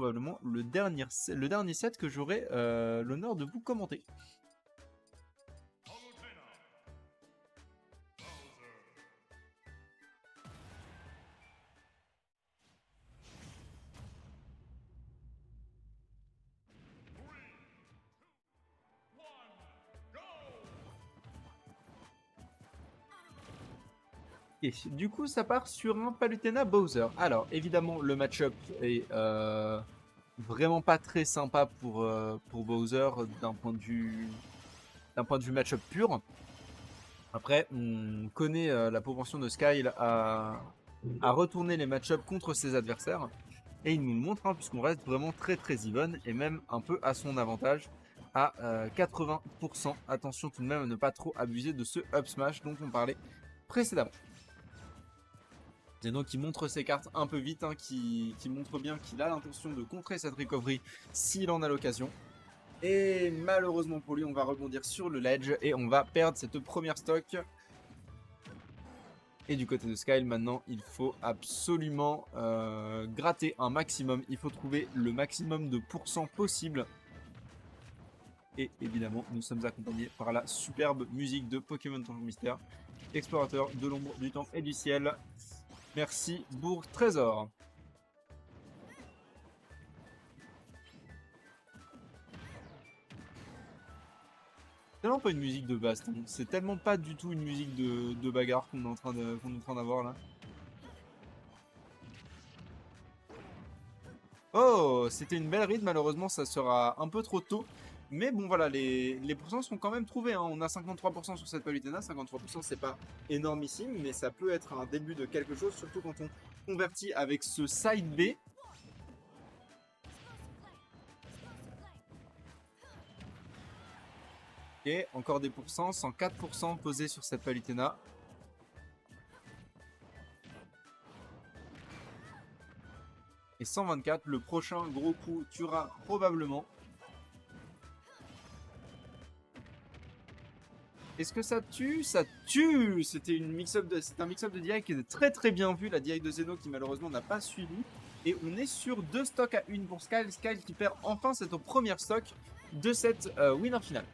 probablement le dernier set que j'aurai l'honneur de vous commenter. Et du coup, ça part sur un Palutena Bowser. Alors, évidemment, le match-up est vraiment pas très sympa pour Bowser d'un point de vue match-up pur. Après, on connaît la propension de Skyle à retourner les match-up contre ses adversaires. Et il nous le montre, hein, puisqu'on reste vraiment très très even et même un peu à son avantage à 80%. Attention tout de même à ne pas trop abuser de ce up smash dont on parlait précédemment. Zeno qui montre ses cartes un peu vite, hein, qui montre bien qu'il a l'intention de contrer cette recovery s'il en a l'occasion. Et malheureusement pour lui, on va rebondir sur le ledge et on va perdre cette première stock. Et du côté de Skyle, maintenant, il faut absolument gratter un maximum. Il faut trouver le maximum de pourcents possible. Et évidemment, nous sommes accompagnés par la superbe musique de Pokémon Tambour Mystère, explorateur de l'ombre, du temps et du ciel. Merci, Bourg Trésor. C'est tellement pas une musique de baston, c'est tellement pas du tout une musique de bagarre qu'on est en train d'avoir là. Oh, c'était une belle read, malheureusement ça sera un peu trop tôt. Mais bon voilà, les pourcents sont quand même trouvés, hein. On a 53% sur cette Palutena, 53% c'est pas énormissime, mais ça peut être un début de quelque chose, surtout quand on convertit avec ce side B. Ok, encore des pourcents, 104% posés sur cette Palutena. Et 124, le prochain gros coup tuera probablement. Est-ce que ça tue? Ça tue! C'était un mix-up de DI qui était très très bien vu, la DI de Zeno qui malheureusement n'a pas suivi. Et on est sur 2 stocks à 1 pour Skyle. Skyle qui perd enfin cette première stock de cette winner finale.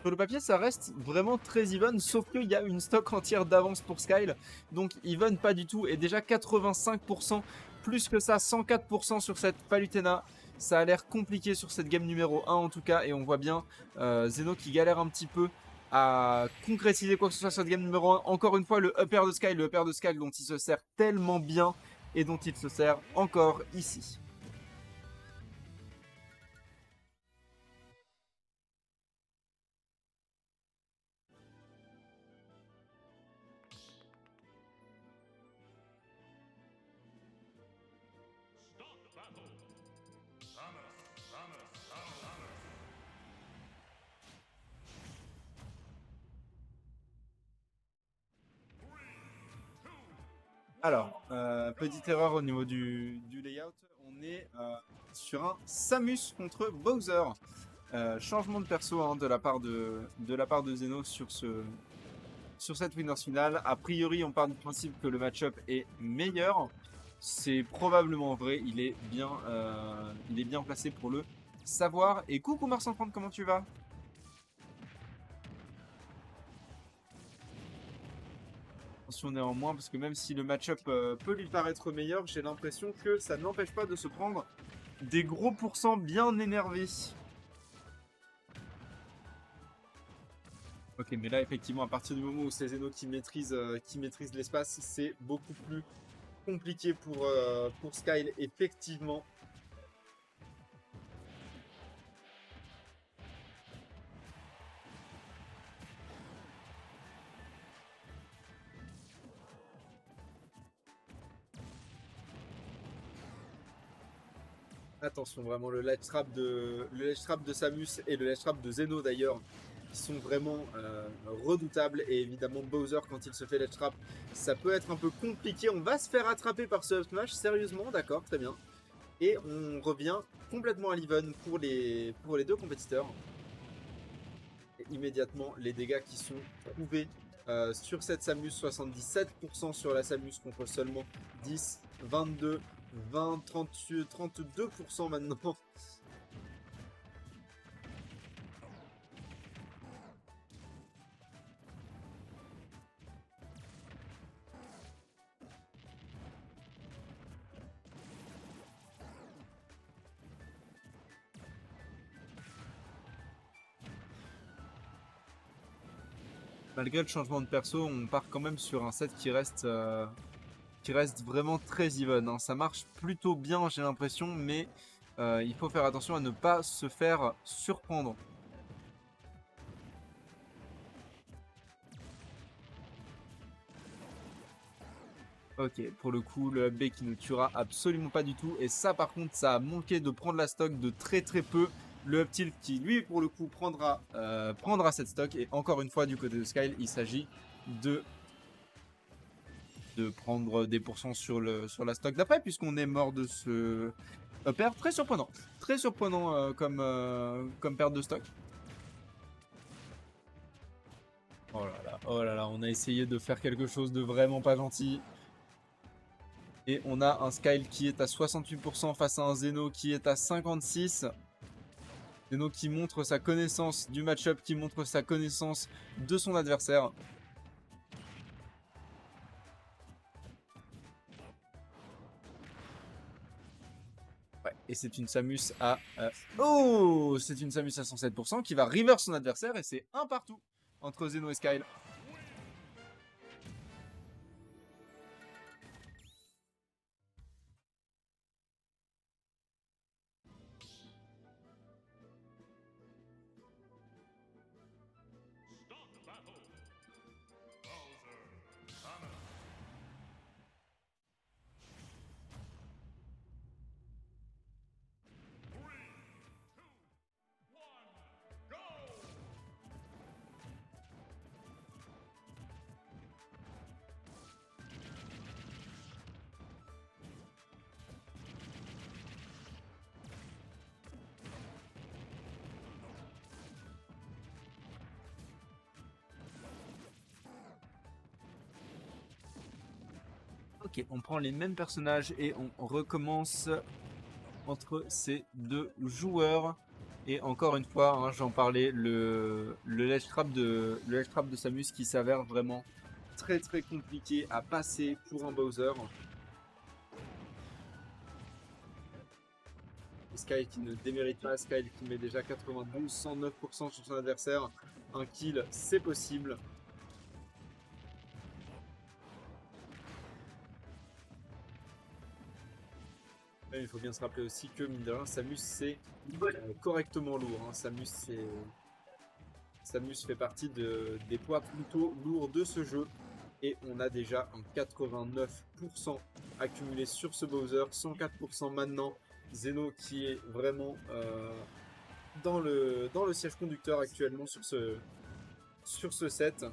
Sur le papier, ça reste vraiment très even, sauf qu'il y a une stock entière d'avance pour Skyle. Donc even pas du tout, et déjà 85%, plus que ça, 104% sur cette Palutena. Ça a l'air compliqué sur cette game numéro 1 en tout cas, et on voit bien Zeno qui galère un petit peu à concrétiser quoi que ce soit sur cette game numéro 1. Encore une fois, le upper de Skyle dont il se sert tellement bien, et dont il se sert encore ici. Alors, petite erreur au niveau du layout, on est sur un Samus contre Bowser. Changement de perso, hein, de la part de Zeno sur cette winners finale. A priori, on part du principe que le match-up est meilleur. C'est probablement vrai, il est bien placé pour le savoir. Et coucou Mars 130, comment tu vas? Attention néanmoins, parce que même si le match-up peut lui paraître meilleur, j'ai l'impression que ça n'empêche pas de se prendre des gros pourcents bien énervés. Ok, mais là, effectivement, à partir du moment où c'est Zeno qui maîtrise l'espace, c'est beaucoup plus compliqué pour Skyle, effectivement. Attention, vraiment, le ledge trap de Samus et le ledge trap de Zeno d'ailleurs qui sont vraiment redoutables. Et évidemment, Bowser, quand il se fait ledge trap, ça peut être un peu compliqué. On va se faire attraper par ce up smash, sérieusement, d'accord, très bien. Et on revient complètement à l'even pour les deux compétiteurs. Et immédiatement, les dégâts qui sont trouvés sur cette Samus, 77% sur la Samus contre seulement 10, 22, 20, 38, 32% maintenant. Malgré le changement de perso, on part quand même sur un set qui reste vraiment très even, hein. Ça marche plutôt bien, j'ai l'impression, mais il faut faire attention à ne pas se faire surprendre. Ok, pour le coup, le up B qui ne tuera absolument pas du tout. Et ça, par contre, ça a manqué de prendre la stock de très très peu. Le up tilt qui, lui, pour le coup, prendra cette stock. Et encore une fois, du côté de Skyle, il s'agit de prendre des pourcents sur la stock d'après, puisqu'on est mort de ce upper. Très surprenant comme perte de stock. Oh là là, on a essayé de faire quelque chose de vraiment pas gentil. Et on a un Skyle qui est à 68% face à un Zeno qui est à 56%. Zeno qui montre sa connaissance du match-up, qui montre sa connaissance de son adversaire. Ouais, et c'est une Samus à... Oh, c'est une Samus à 107% qui va reverse son adversaire et c'est un partout entre Zeno et Skyle. Ok, on prend les mêmes personnages et on recommence entre ces deux joueurs. Et encore une fois, hein, j'en parlais, le ledge trap de Samus qui s'avère vraiment très très compliqué à passer pour un Bowser. Sky qui ne démérite pas, Sky qui met déjà 92, 109% sur son adversaire. Un kill, c'est possible. Il faut bien se rappeler aussi que, mine de rien, Samus c'est correctement lourd, hein. Samus fait partie des poids plutôt lourds de ce jeu. Et on a déjà un 89% accumulé sur ce Bowser, 104% maintenant. Zeno qui est vraiment dans le siège conducteur actuellement sur ce set.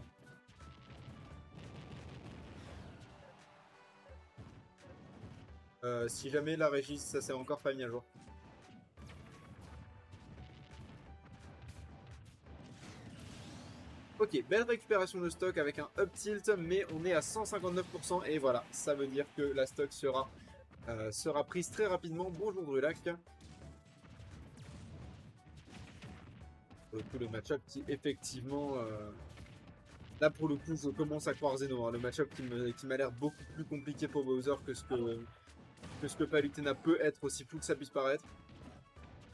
Si jamais la régie, ça s'est encore pas mis à jour. Ok, belle récupération de stock avec un up tilt, mais on est à 159% et voilà, ça veut dire que la stock sera prise très rapidement. Bonjour Drulac. Pour le coup, le match-up qui effectivement... là pour le coup, je commence à croire Zeno, hein. Le match-up qui m'a l'air beaucoup plus compliqué pour Bowser que ce que Palutena peut être, aussi fou que ça puisse paraître.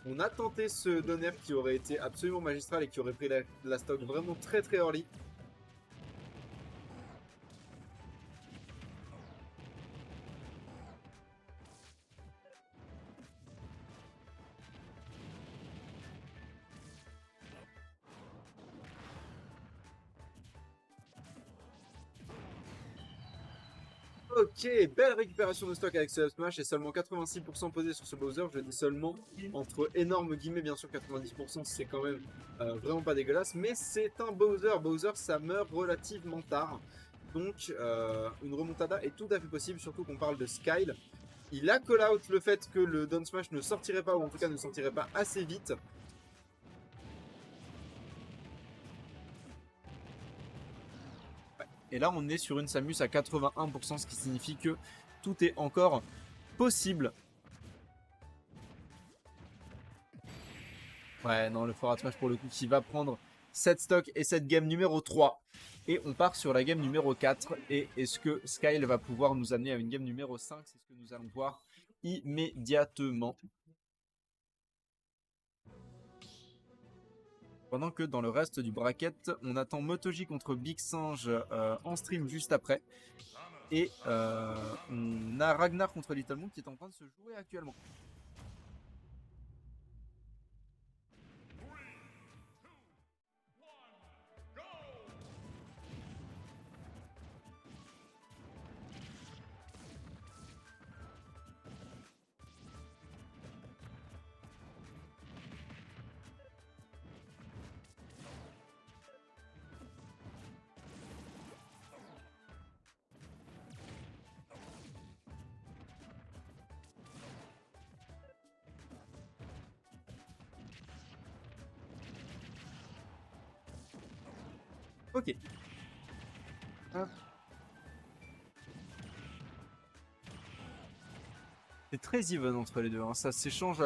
On a tenté ce donner qui aurait été absolument magistral et qui aurait pris la stock vraiment très très early. Ok, belle récupération de stock avec ce up smash et seulement 86% posé sur ce Bowser. Je dis seulement entre énormes guillemets, bien sûr 90% c'est quand même vraiment pas dégueulasse, mais c'est un Bowser. Bowser ça meurt relativement tard, donc une remontada est tout à fait possible, surtout qu'on parle de Skyle. Il a call out le fait que le down smash ne sortirait pas, ou en tout cas ne sortirait pas assez vite. Et là, on est sur une Samus à 81%, ce qui signifie que tout est encore possible. Ouais, non, le forward smash pour le coup qui va prendre cette stock et cette game numéro 3. Et on part sur la game numéro 4. Et est-ce que Skyle va pouvoir nous amener à une game numéro 5? C'est ce que nous allons voir immédiatement. Pendant que dans le reste du bracket, on attend Motoji contre Big Singe en stream juste après. Et on a Ragnar contre Little Moon qui est en train de se jouer actuellement. Ok. C'est très even entre les deux, hein. Ça s'échange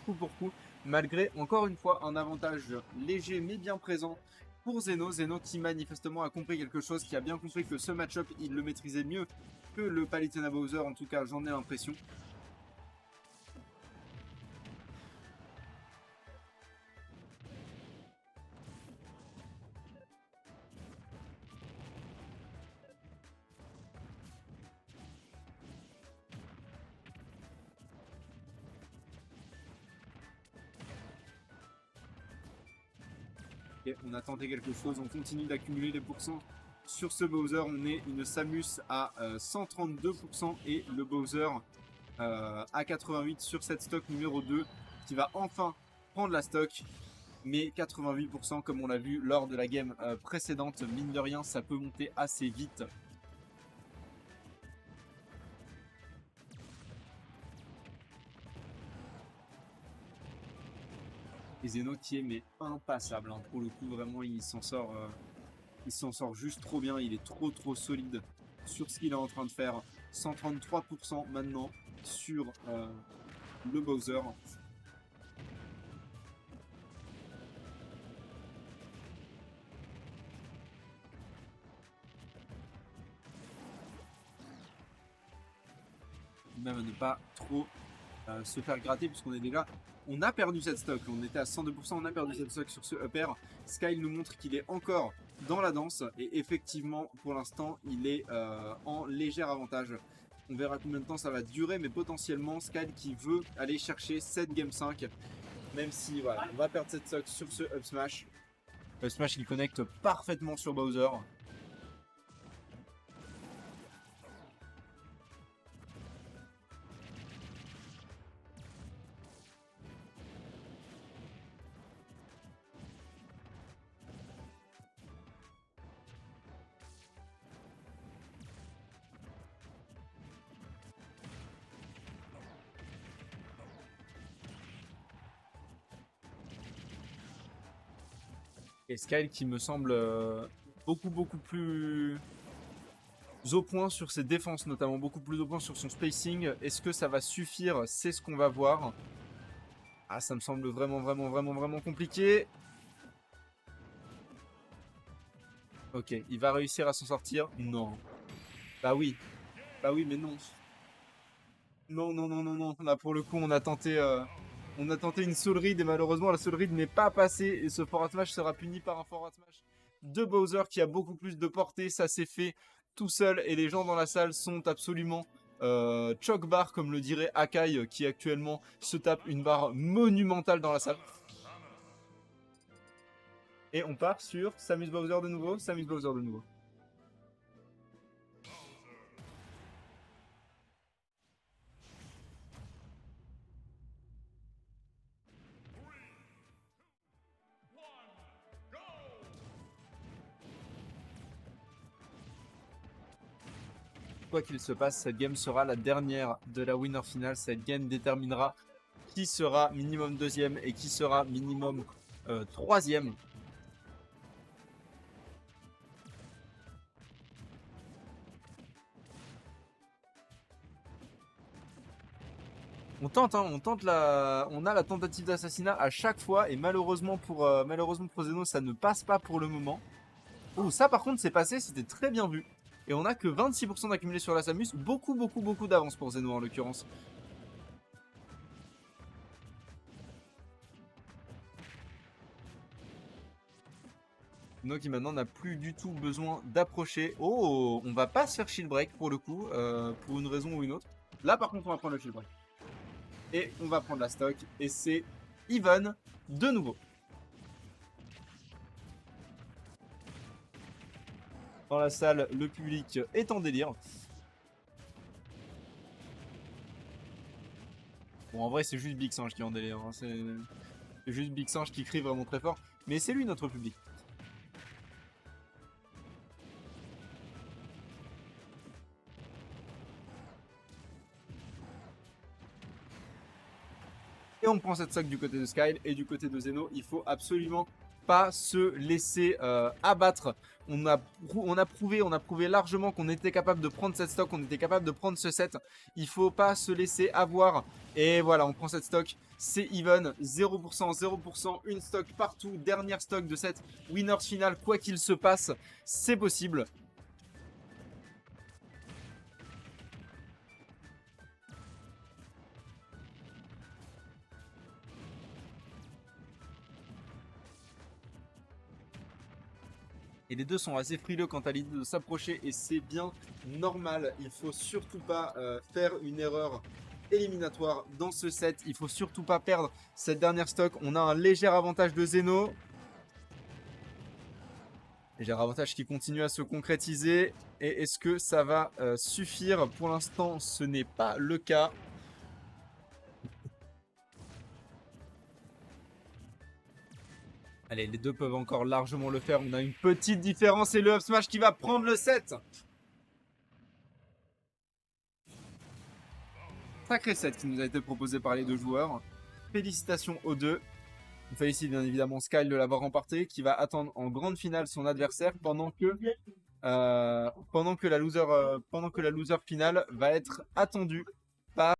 coup pour coup, malgré encore une fois un avantage léger mais bien présent pour Zeno. Zeno qui manifestement a compris quelque chose, qui a bien compris que ce match-up il le maîtrisait mieux que le Palutena Bowser, en tout cas j'en ai l'impression. Okay, on a tenté quelque chose, on continue d'accumuler les pourcents sur ce Bowser. On est une Samus à 132% et le Bowser à 88 sur cette stock numéro 2 qui va enfin prendre la stock. Mais 88% comme on l'a vu lors de la game précédente, mine de rien ça peut monter assez vite. Et Zeno qui est mais impassable, hein. Pour le coup vraiment il s'en sort juste trop bien, il est trop solide sur ce qu'il est en train de faire. 133% maintenant sur le Bowser. Même à ne pas trop se faire gratter puisqu'on est déjà... On a perdu cette stock, on était à 102%, on a perdu cette stock sur ce upper. Skyle nous montre qu'il est encore dans la danse et effectivement pour l'instant il est en léger avantage. On verra combien de temps ça va durer, mais potentiellement Skyle qui veut aller chercher cette game 5, même si voilà, on va perdre cette stock sur ce up smash. Up smash il connecte parfaitement sur Bowser. Et Skyle qui me semble beaucoup plus au point sur ses défenses, notamment beaucoup plus au point sur son spacing. Est-ce que ça va suffire? C'est ce qu'on va voir. Ah, ça me semble vraiment compliqué. Ok, il va réussir à s'en sortir. Non. Bah oui, mais non. Non. Là, pour le coup, on a tenté une soul read et malheureusement, la soul read n'est pas passée. Et ce forward smash sera puni par un forward smash de Bowser qui a beaucoup plus de portée. Ça s'est fait tout seul et les gens dans la salle sont absolument choc bar, comme le dirait Akai, qui actuellement se tape une barre monumentale dans la salle. Et on part sur Samus Bowser de nouveau. quoi qu'il se passe, cette game sera la dernière de la winner finale. Cette game déterminera qui sera minimum deuxième et qui sera minimum troisième. On tente, hein, on a la tentative d'assassinat à chaque fois et malheureusement pour Zeno, ça ne passe pas pour le moment. Oh, ça par contre c'est passé, c'était très bien vu. Et on a que 26% d'accumulé sur la Samus, beaucoup d'avance pour Zeno en l'occurrence. Zeno qui maintenant n'a plus du tout besoin d'approcher. Oh, on va pas se faire shield break pour le coup, pour une raison ou une autre. Là par contre on va prendre le shield break. Et on va prendre la stock. Et c'est even de nouveau. Dans la salle, le public est en délire. Bon, en vrai, c'est juste Big Singe qui est en délire. Hein. C'est juste Big Singe qui crie vraiment très fort. Mais c'est lui notre public. Et on prend cette stock du côté de Skyle et du côté de Zeno. Il faut absolument pas se laisser abattre. On a prouvé largement qu'on était capable de prendre cette stock, on était capable de prendre ce set. Il faut pas se laisser avoir. Et voilà, on prend cette stock. C'est even, 0%, 0%, une stock partout. Dernière stock de cette winners finale, quoi qu'il se passe, c'est possible. Et les deux sont assez frileux quant à l'idée de s'approcher et c'est bien normal. Il faut surtout pas faire une erreur éliminatoire dans ce set. Il faut surtout pas perdre cette dernière stock. On a un léger avantage de Zeno. Léger avantage qui continue à se concrétiser. Et est-ce que ça va suffire? Pour l'instant, ce n'est pas le cas. Allez, les deux peuvent encore largement le faire. On a une petite différence et le up smash qui va prendre le set. Sacré set qui nous a été proposé par les deux joueurs. Félicitations aux deux. On félicite bien évidemment Skyle de l'avoir remporté, qui va attendre en grande finale son adversaire pendant que la loser finale va être attendue